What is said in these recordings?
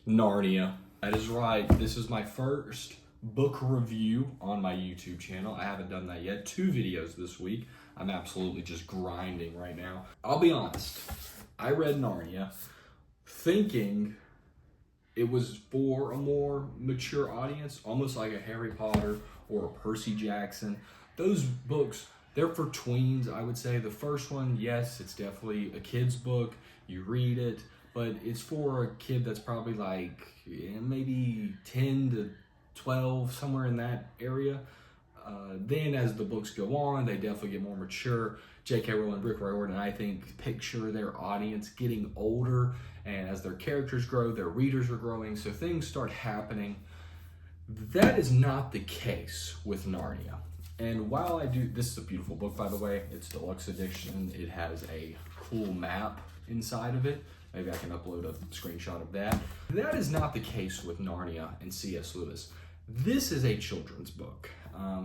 Narnia. That is right. This is my first book review on my YouTube channel. I haven't done that yet. 2 videos this week. I'm absolutely just grinding right now. I'll be honest. I read Narnia thinking it was for a more mature audience, almost like a Harry Potter or a Percy Jackson. Those books, they're for tweens, I would say. The first one, yes, it's definitely a kid's book. You read it, but it's for a kid that's probably like maybe 10 to 12, somewhere in that area. Then as the books go on, they definitely get more mature. J.K. Rowling, Rick Riordan, I think, picture their audience getting older, and as their characters grow, their readers are growing, so things start happening. That is not the case with Narnia. And while I do, this is a beautiful book, by the way. It's deluxe edition. It has a cool map inside of it. Maybe I can upload a screenshot of that. That is not the case with Narnia and C.S. Lewis. This is a children's book.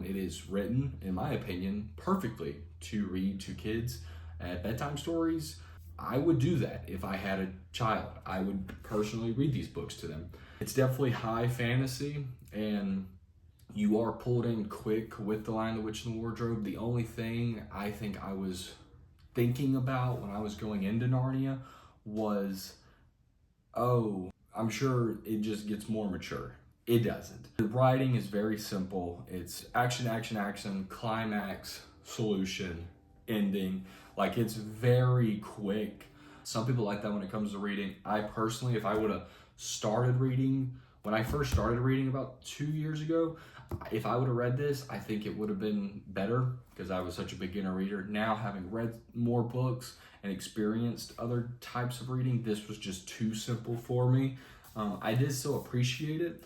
It is written, in my opinion, perfectly to read to kids at bedtime stories. I would do that if I had a child. I would personally read these books to them. It's definitely high fantasy, and you are pulled in quick with The Lion, the Witch, and the Wardrobe. The only thing I think I was thinking about when I was going into Narnia was, oh, I'm sure it just gets more mature. It doesn't. The writing is very simple. It's action, action, action, climax, solution, ending. Like, it's very quick. Some people like that when it comes to reading. I personally, if I would have started reading, when I first started reading about 2 years ago, if I would have read this, I think it would have been better because I was such a beginner reader. Now, having read more books and experienced other types of reading, this was just too simple for me. I did still appreciate it.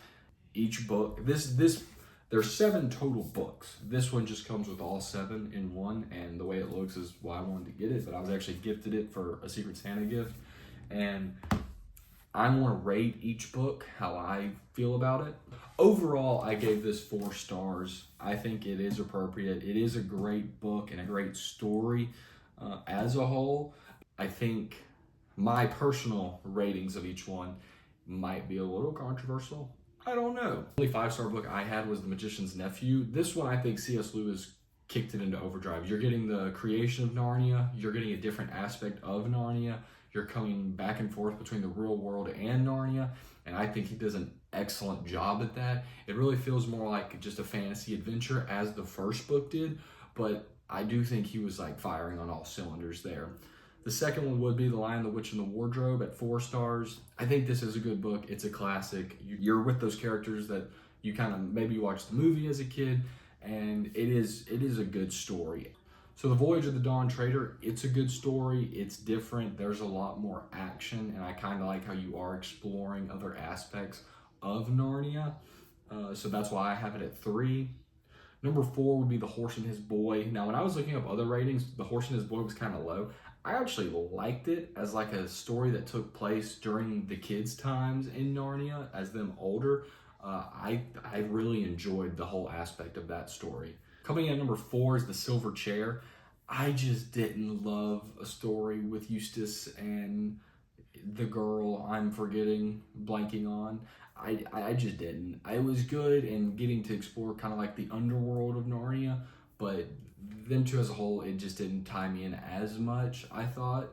Each book, there's 7 total books. This one just comes with all 7 in one, and the way it looks is why I wanted to get it, but I was actually gifted it for a Secret Santa gift. And I'm going to rate each book how I feel about it. Overall, I gave this 4 stars. I think it is appropriate. It is a great book and a great story as a whole. I think my personal ratings of each one might be a little controversial. I don't know. The only 5-star book I had was The Magician's Nephew. This one, I think C.S. Lewis kicked it into overdrive. You're getting the creation of Narnia. You're getting a different aspect of Narnia. You're coming back and forth between the real world and Narnia, and I think he does an excellent job at that. It really feels more like just a fantasy adventure as the first book did, but I do think he was like firing on all cylinders there. The second one would be The Lion, the Witch, and the Wardrobe at 4 stars. I think this is a good book. It's a classic. You're with those characters that you kind of, maybe you watched the movie as a kid, and it is a good story. So The Voyage of the Dawn Treader, it's a good story. It's different. There's a lot more action, and I kind of like how you are exploring other aspects of Narnia. So that's why I have it at 3. Number 4 would be The Horse and His Boy. Now, when I was looking up other ratings, The Horse and His Boy was kind of low. I actually liked it as like a story that took place during the kids' times in Narnia as them older. I really enjoyed the whole aspect of that story. Coming in at number 4 is The Silver Chair. I just didn't love a story with Eustace and the girl I'm blanking on. I just didn't. It was good and getting to explore kind of like the underworld of Narnia, but them two as a whole, it just didn't tie me in as much, I thought.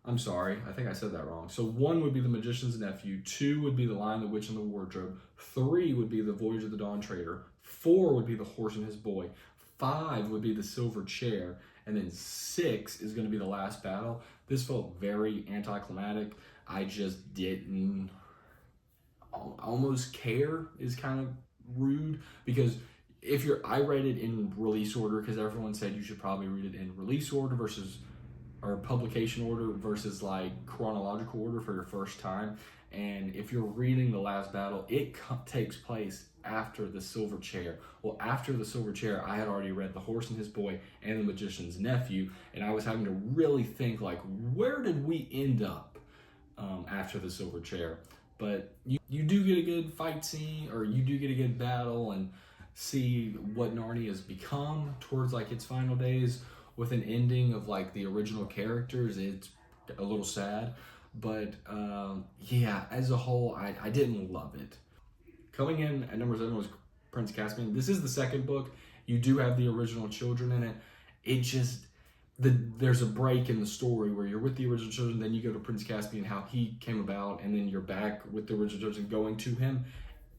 I'm sorry, I think I said that wrong. So 1 would be The Magician's Nephew, 2 would be The Lion, the Witch, and the Wardrobe, 3 would be The Voyage of the Dawn Treader, 4 would be The Horse and His Boy, 5 would be The Silver Chair, and then 6 is going to be The Last Battle. This felt very anticlimactic. I just didn't almost care is kind of rude, because I read it in release order because everyone said you should probably read it in release order or publication order versus like chronological order for your first time. And if you're reading The Last Battle, it takes place after The Silver Chair. Well, after The Silver Chair, I had already read The Horse and His Boy and The Magician's Nephew, and I was having to really think like, where did we end up after The Silver Chair? But you do get a good fight scene, or you do get a good battle and see what Narnia has become towards like its final days. with an ending of like the original characters, it's a little sad. But yeah, as a whole, I didn't love it. Coming in at number 7 was Prince Caspian. This is the second book. You do have the original children in it. It just, there's a break in the story where you're with the original children, then you go to Prince Caspian, how he came about, and then you're back with the original children going to him.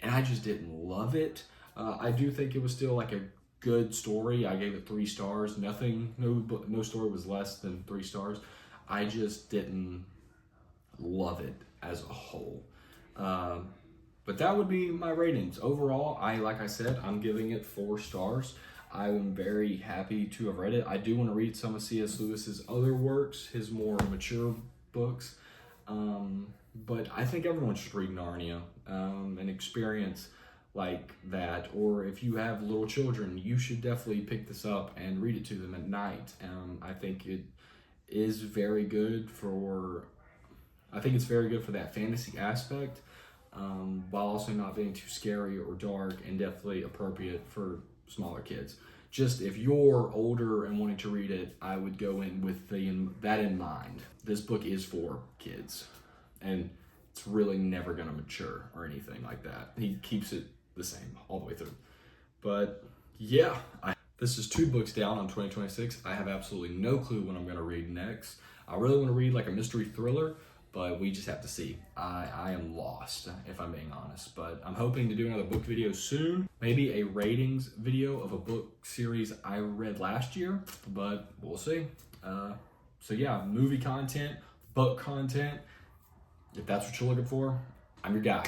And I just didn't love it. I do think it was still like a good story. I gave it 3 stars. No story was less than 3 stars. I just didn't love it as a whole. But that would be my ratings. Overall, like I said, I'm giving it 4 stars. I am very happy to have read it. I do want to read some of C.S. Lewis's other works, his more mature books. But I think everyone should read Narnia and experience like that. Or if you have little children, you should definitely pick this up and read it to them at night. I think it is very good for, it's very good for that fantasy aspect, while also not being too scary or dark, and definitely appropriate for smaller kids. Just if you're older and wanting to read it, I would go in with that in mind. This book is for kids, and it's really never going to mature or anything like that. He keeps it the same all the way through. But yeah, this is 2 books down on 2026. I have absolutely no clue what I'm going to read next. I really want to read like a mystery thriller, but we just have to see. I am lost, if I'm being honest. But I'm hoping to do another book video soon. Maybe a ratings video of a book series I read last year, but we'll see. So yeah, movie content, book content. If that's what you're looking for, I'm your guy.